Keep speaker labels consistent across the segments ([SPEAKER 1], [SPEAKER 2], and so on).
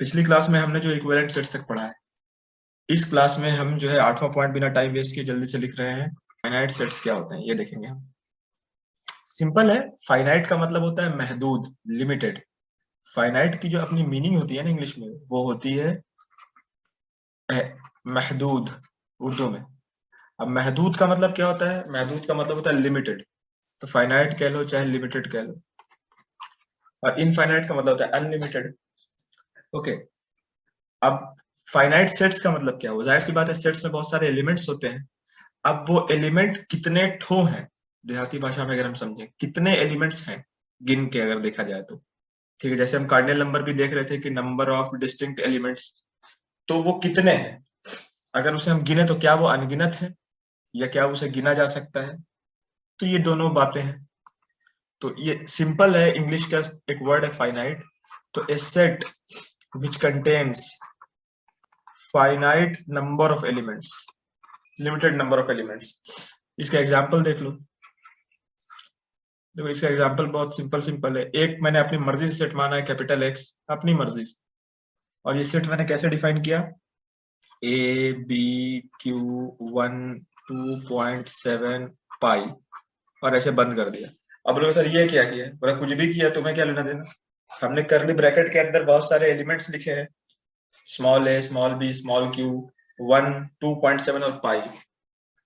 [SPEAKER 1] पिछली क्लास में हमने जो इक्विवेलेंट सेट्स तक पढ़ा है, इस क्लास में हम जो है 8वां पॉइंट बिना टाइम वेस्ट किए जल्दी से लिख रहे हैं। फाइनाइट सेट्स क्या होते हैं ये देखेंगे हम। सिंपल है, फाइनाइट का मतलब होता है महदूद, लिमिटेड। फाइनाइट की जो अपनी मीनिंग होती है ना इंग्लिश में, वो होती है महदूद उर्दू में। अब महदूद का मतलब क्या होता है? महदूद का मतलब होता है लिमिटेड। तो फाइनाइट कह लो चाहे लिमिटेड कह लो। और इनफाइनाइट का मतलब होता है अनलिमिटेड। ओके, अब फाइनाइट सेट्स का मतलब क्या हुआ? जाहिर सी बात है, सेट्स में बहुत सारे एलिमेंट्स होते हैं। अब वो एलिमेंट कितने ठो हैं, देहाती भाषा में अगर हम समझें, कितने एलिमेंट्स हैं गिन के अगर देखा जाए तो। ठीक है, जैसे हम कार्डिनल नंबर भी देख रहे थे कि नंबर ऑफ डिस्टिंक्ट एलिमेंट्स, तो वो कितने हैं? अगर उसे हम गिने तो क्या वो अनगिनत है, या क्या उसे गिना जा सकता है? तो ये दोनों बातें हैं। तो ये सिंपल है, इंग्लिश का एक वर्ड है फाइनाइट। तो a set which contains finite number of elements, limited number of elements. इसका एग्जाम्पल देख लो। देखो, इसका एग्जाम्पल बहुत सिंपल सिंपल है। एक मैंने अपनी मर्जी से सेट माना है, कैपिटल एक्स, अपनी मर्जी से। और ये सेट मैंने कैसे डिफाइन किया? ए बी क्यू 1 2.7 पाई, और ऐसे बंद कर दिया। अब लोग सर ये क्या किया? बोला कुछ भी किया, तुम्हें क्या लेना देना। हमने करली ब्रैकेट के अंदर बहुत सारे एलिमेंट्स लिखे हैं, small A small B small Q 1 2.7 और पाई।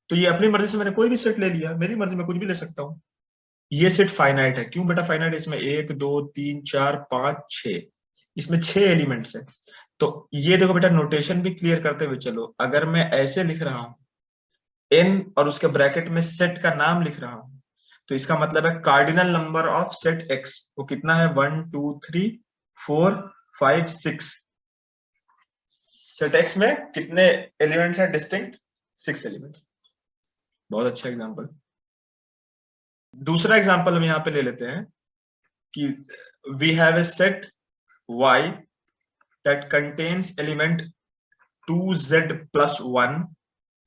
[SPEAKER 1] तो ये अपनी मर्जी से मैंने कोई भी सेट ले लिया, मेरी मर्जी में कुछ भी ले सकता हूँ। ये सेट फाइनाइट है। क्यों बेटा फाइनाइट? इसमें 1 2 3 4 5 6, इसमें 6 एलिमेंट्स है। तो ये देखो बेटा, नोटेशन भी क्लियर करते हुए चलो। अगर मैं ऐसे लिख रहा हूं एन और उसके ब्रैकेट में सेट का नाम लिख रहा हूं, तो इसका मतलब है cardinal number of set x वो कितना है? 1 2 3 4 5 6। सेट एक्स में कितने एलिमेंट्स हैं डिस्टिंक्ट? 6 एलिमेंट्स। बहुत अच्छा एग्जांपल। दूसरा एग्जांपल हम यहाँ पे ले लेते हैं कि we have a set y that contains element 2z plus 1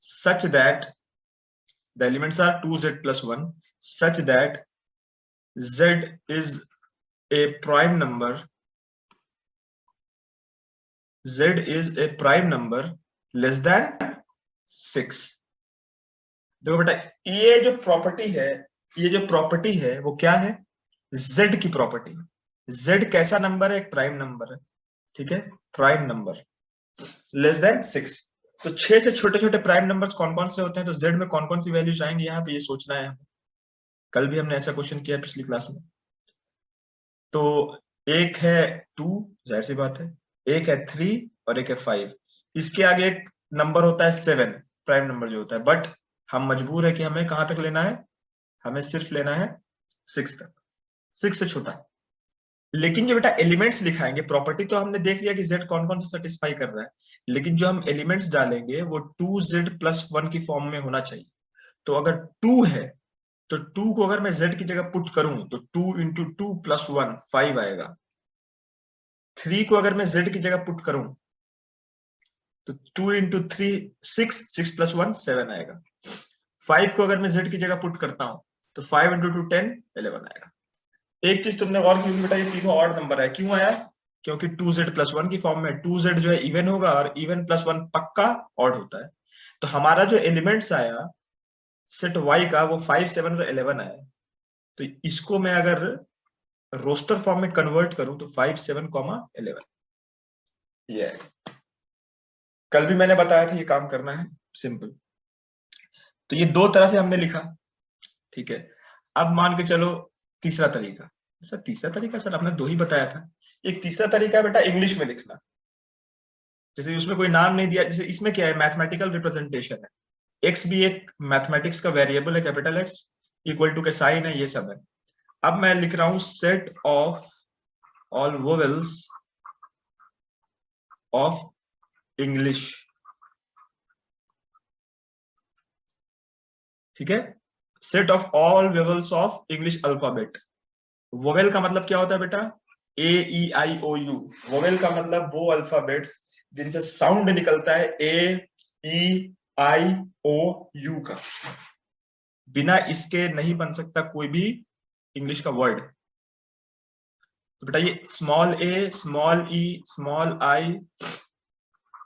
[SPEAKER 1] such that the elements are 2z plus 1 such that z is a prime number, z is a prime number less than 6। देखो बेटा, ये जो property है वो क्या है? z की property. z कैसा नंबर है? एक प्राइम नंबर है। ठीक है, प्राइम नंबर लेस देन 6। तो 6 से छोटे छोटे प्राइम नंबर्स कौन कौन से होते हैं? तो z में कौन कौन सी वैल्यूज आएंगी यहाँ पे, ये सोचना है। कल भी हमने ऐसा क्वेश्चन किया पिछली क्लास में। तो एक है 2, जाहिर सी बात है। एक है 3 और एक है 5। इसके आगे एक नंबर होता है 7, प्राइम नंबर जो होता है। बट हम मजबूर है कि हमें कहां तक लेना है? हमें सिर्फ लेना है 6 तक, 6 से छोटा। लेकिन जो बेटा एलिमेंट्स दिखाएंगे, प्रॉपर्टी तो हमने देख लिया कि z कौन कौन से सेटिस्फाई कर रहा है, लेकिन जो हम एलिमेंट्स डालेंगे वो 2z plus 1 की फॉर्म में होना चाहिए। तो अगर 2 है तो 2 को अगर मैं z की जगह पुट करूं तो 2 × 2 + 1 5 आएगा। 3 को अगर मैं z की जगह पुट करूं तो 2 × 3 6, 6 + 1 7 आएगा। 5 को अगर मैं z की जगह पुट करता हूं तो 5 × 2 10 11 आएगा। एक चीज तुमने और की बेटा, ये तीनों ऑड नंबर है। क्यों आया? क्योंकि 2z plus 1 की फॉर्म में 2z जो है इवन होगा और इवन प्लस 1 पक्का ऑड होता है। तो हमारा जो एलिमेंट्स आया सेट y का वो 5 7 और 11 आया। तो इसको मैं अगर रोस्टर फॉर्म में कन्वर्ट करूं तो 5 7, 11 ये है। कल भी मैंने बताया था ये काम करना है, सिंपल। तो ये दो तरह से हमने लिखा। ठीक है, अब मान के चलो तीसरा तरीका। सर तीसरा तरीका? सर आपने दो ही बताया था। एक तीसरा तरीका है बेटा इंग्लिश में लिखना। जैसे उसमें कोई नाम नहीं दिया, जैसे इसमें क्या है, मैथमेटिकल रिप्रेजेंटेशन है। एक्स भी एक मैथमेटिक्स का वेरिएबल है, कैपिटल एक्स, इक्वल टू के साइन है, ये सब है। अब मैं लिख रहा हूं set of all vowels of English. ठीक है, set of all vowels of English alphabet. Vowel का मतलब क्या होता है बेटा? ए E I O you. Vowel का मतलब वो अल्फाबेट्स जिनसे साउंड निकलता है A E I O you का। बिना इसके नहीं बन सकता कोई भी इंग्लिश का वर्ड। तो बेटा ये small A, small E, small I,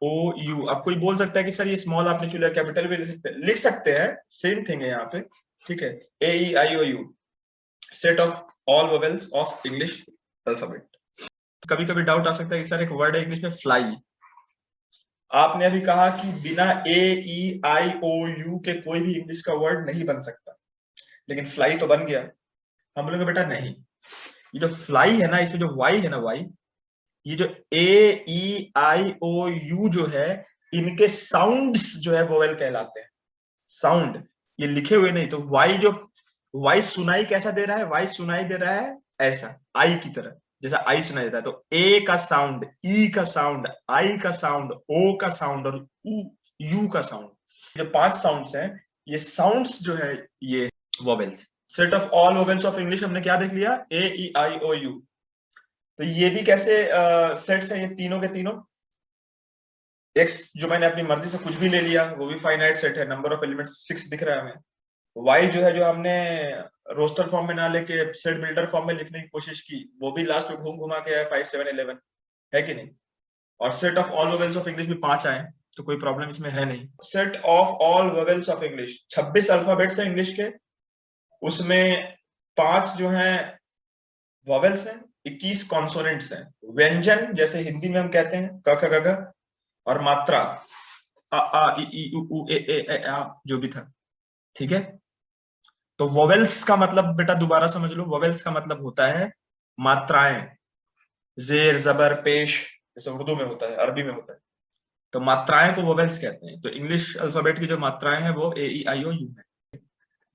[SPEAKER 1] O U. अब कोई बोल सकता है कि सर ये स्मॉल आपने क्यों लिया, कैपिटल भी लिख सकते हैं, सेम थिंग है यहाँ पे, ठीक है। A E I O U, set of all vowels of English alphabet. कभी कभी डाउट आ सकता है कि सर एक वर्ड है इंग्लिश में फ्लाई, आपने अभी कहा कि बिना ए ई आई ओ यू के कोई भी इंग्लिश का वर्ड नहीं बन सकता, लेकिन फ्लाई तो बन गया। हम बोलेंगे बेटा नहीं, ये जो फ्लाई है ना, इसमें जो वाई है ना, वाई, ये जो ए ई आई ओ यू जो है, इनके साउंड्स जो है वोवेल कहलाते हैं। साउंड, ये लिखे हुए नहीं। तो वाई जो, वाई सुनाई कैसा दे रहा है, वाई सुनाई दे रहा है ऐसा, आई की तरह, जैसा आई सुनाई देता है। तो ए का साउंड, ई का साउंड, आई का साउंड, ओ का साउंड और यू का साउंड, जो 5 साउंड्स हैं, ये साउंड्स जो है ये vowels. Set of all vowels of English हमने क्या देख लिया, ए ई आई ओ यू। तो ये भी कैसे सेट्स हैं, ये तीनों के तीनों। एक्स जो मैंने अपनी मर्जी से कुछ भी ले लिया, वो भी फाइनाइट सेट है, नंबर ऑफ एलिमेंट्स 6 दिख रहा है हमें। वाई जो है, जो हमने रोस्टर फॉर्म में ना लेके सेट बिल्डर फॉर्म में लिखने की कोशिश की, वो भी लास्ट में घूम घुमा के है 5 7 11, है कि नहीं। और set of all vowels of English भी 5 आए, तो कोई प्रॉब्लम इसमें है नहीं। Set of all vowels of English, 26 alphabets है इंग्लिश के, उसमें 5 जो है वोवेल्स हैं, 21 कॉन्सोनेंट्स हैं। व्यंजन जैसे हिंदी में हम कहते हैं क ख ग घ, और मात्रा अ आ इ ई उ ऊ ए आ जो भी था, ठीक है। तो वोवेल्स का मतलब बेटा दोबारा समझ लो, वोवेल्स का मतलब होता है मात्राएं, जेर जबर पेश, जैसे उर्दू में होता है, अरबी में होता है। तो मात्राएं को वोवेल्स कहते हैं। तो इंग्लिश अल्फाबेट की जो मात्राएं हैं वो ए ई आई ओ यू है।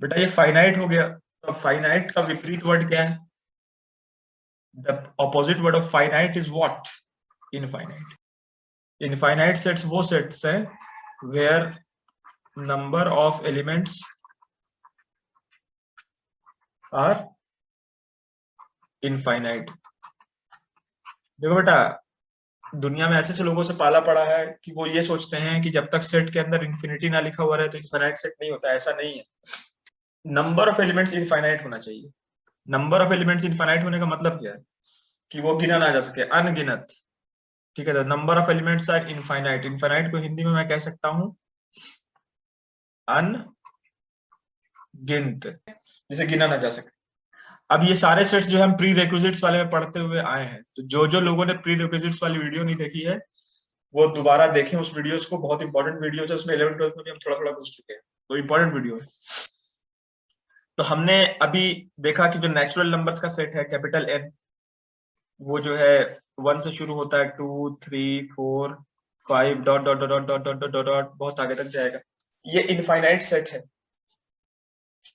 [SPEAKER 1] बेटा ये फाइनाइट हो गया। तो फाइनाइट का विपरीत वर्ड क्या है? The opposite word of finite is what? Infinite. Infinite sets वो sets है where number of elements are infinite. देखो बेटा, दुनिया में ऐसे ऐसे लोगों से पाला पड़ा है कि वो ये सोचते हैं कि जब तक सेट के अंदर इंफिनिटी ना लिखा हुआ रहे तो इनफाइनाइट सेट नहीं होता। ऐसा नहीं है, नंबर ऑफ एलिमेंट्स इनफाइनाइट होना चाहिए। नंबर ऑफ एलिमेंट्स इनफाइनाइट होने का मतलब क्या है? कि वो गिना ना जा सके, अनगिनत, ठीक है। तो number of elements are infinite. Infinite को हिंदी में मैं कह सकता हूं अनगिनत, जिसे गिना ना जा सके। अब ये सारे सेट्स जो हम प्री रिक्विजिट्स वाले में पढ़ते हुए आए हैं, तो जो लोगों ने प्री रिक्विजिट्स वाली वीडियो नहीं देखी है, वो दोबारा देखें उस वीडियोस को, बहुत इंपॉर्टेंट वीडियोस है। उसमें 11th 12th में भी हम थोड़ा थोड़ा घुस चुके हैं, तो इंपॉर्टेंट वीडियो है। तो हमने अभी देखा कि जो नेचुरल नंबर्स का सेट है कैपिटल एन, वो जो है 1 से शुरू होता है, 2 3 4 5 dot dot dot dot dot dot dot बहुत आगे तक जाएगा। ये इनफाइनाइट सेट है,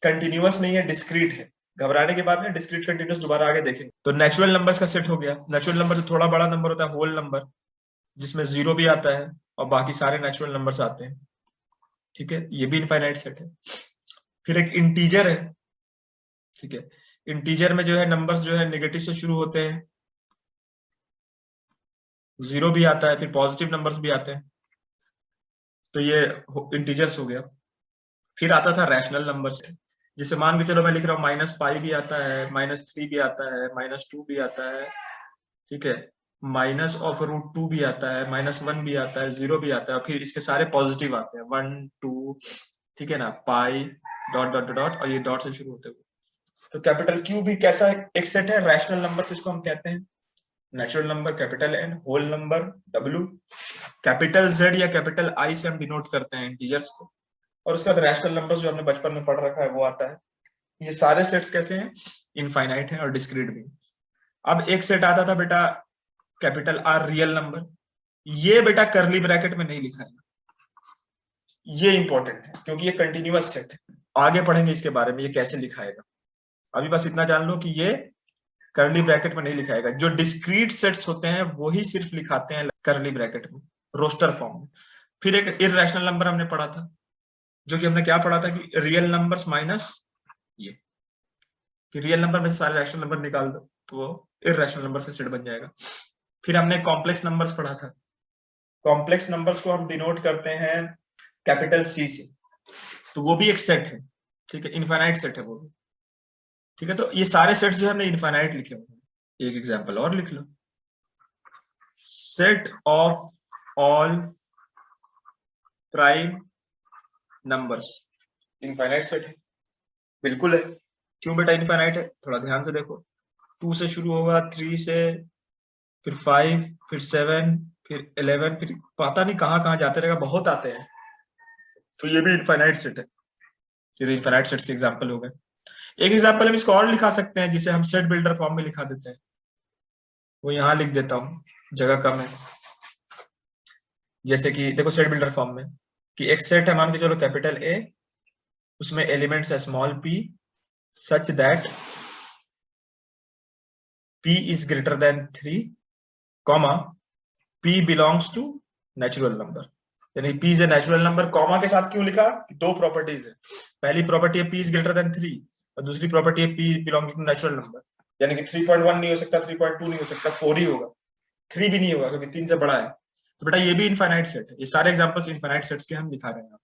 [SPEAKER 1] कंटिन्यूअस नहीं है, डिस्क्रीट है। घबराने के बाद में डिस्क्रीट कंटिन्यूअस दोबारा आगे देखेंगे। तो नेचुरल नंबर्स का सेट हो गया। नेचुरल नंबर से थोड़ा बड़ा नंबर होता है होल नंबर, जिसमें 0 भी आता है और बाकी सारे नेचुरल नंबर्स आते हैं, ठीक है। ये भी इनफाइनाइट सेट है। फिर एक इंटीजर है, ठीक है। इंटीजर में जो है नंबर्स जो है नेगेटिव से शुरू होते हैं, 0 भी आता है, फिर पॉजिटिव नंबर्स भी आते हैं, तो ये इंटीजर्स हो गया। फिर आता था रैशनल नंबर्स, जिसे मान के चलो मैं लिख रहा हूँ -π भी आता है, -3 भी आता है, -2 भी आता है, ठीक है, -√2 भी आता है, -1 भी आता है, 0 भी आता है, और फिर इसके सारे पॉजिटिव आते हैं, 1 2, ठीक है ना, पाई डॉट डॉट डॉट, और ये डॉट से शुरू होते हुए। तो कैपिटल क्यू भी कैसा एक सेट है, रैशनल नंबर इसको हम कहते हैं। Natural number capital N, whole number W, capital Z या कैपिटल आई से हम डिनोट करते हैं इंटीजर्स को, और उसके बाद रैशनल नंबर्स जो हमने बचपन में पढ़ रखा है वो आता है। ये सारे सेट्स कैसे हैं? इनफाइनाइट हैं और डिस्क्रीट भी। अब एक सेट आता था बेटा कैपिटल आर, रियल नंबर। ये बेटा करली ब्रैकेट में नहीं लिखा है, ये इंपॉर्टेंट है क्योंकि ये कंटिन्यूअस सेट है। आगे पढ़ेंगे इसके बारे में, ये कैसे लिखाएगा। अभी बस इतना जान लो कि ये करली ब्रैकेट में नहीं लिखाएगा। जो डिस्क्रीट सेट्स होते हैं वही सिर्फ लिखाते हैं करली ब्रैकेट में, रोस्टर फॉर्म में। फिर एक इररेशनल नंबर हमने पढ़ा था, जो कि हमने क्या पढ़ा था कि रियल नंबर्स माइनस ये, कि रियल नंबर में से सारे रैशनल नंबर निकाल दो तो वो इररेशनल नंबर से सेट बन जाएगा। फिर हमने कॉम्प्लेक्स नंबर्स पढ़ा था। कॉम्प्लेक्स नंबर्स को हम डिनोट करते हैं कैपिटल सी से, तो वो भी एक सेट है, ठीक है, इनफाइनाइट सेट है वो भी, ठीक है। तो ये सारे सेट्स जो है हमने इनफाइनाइट लिखे हुए हैं। एक एग्जांपल और लिख लो, set of all prime numbers infinite set है, बिल्कुल है। क्यों बेटा इनफाइनाइट है, थोड़ा ध्यान से देखो, 2 से शुरू होगा, 3 से, फिर 5, फिर 7, फिर 11, फिर पता नहीं कहां कहां जाते रहेगा, बहुत आते हैं। तो ये भी इनफाइनाइट सेट है, ये इनफाइनाइट सेट्स के एग्जांपल हो गए। एक एग्जांपल हम इसको और लिखा सकते हैं, जिसे हम सेट बिल्डर फॉर्म में लिखा देते हैं, वो यहां लिख देता हूं, जगह कम है। जैसे कि देखो सेट बिल्डर फॉर्म में कि एक सेट है, मान के चलो कैपिटल ए, उसमें एलिमेंट्स है small p such that p is greater than 3, comma p belongs to natural number, यानी p is a natural number. Comma के साथ क्यों लिखा, दो प्रॉपर्टीज है, पहली प्रॉपर्टी है p इज ग्रेटर देन 3 और दूसरी प्रॉपर्टी है p belonging to natural number, यानी कि 3.1 नहीं हो सकता, 3.2 नहीं हो सकता, 4 ही होगा, 3 भी नहीं होगा क्योंकि 3 से बड़ा है। तो बेटा ये भी इनफाइनाइट सेट है। ये सारे एग्जांपल्स इनफाइनाइट सेट्स के हम दिखा रहे हैं।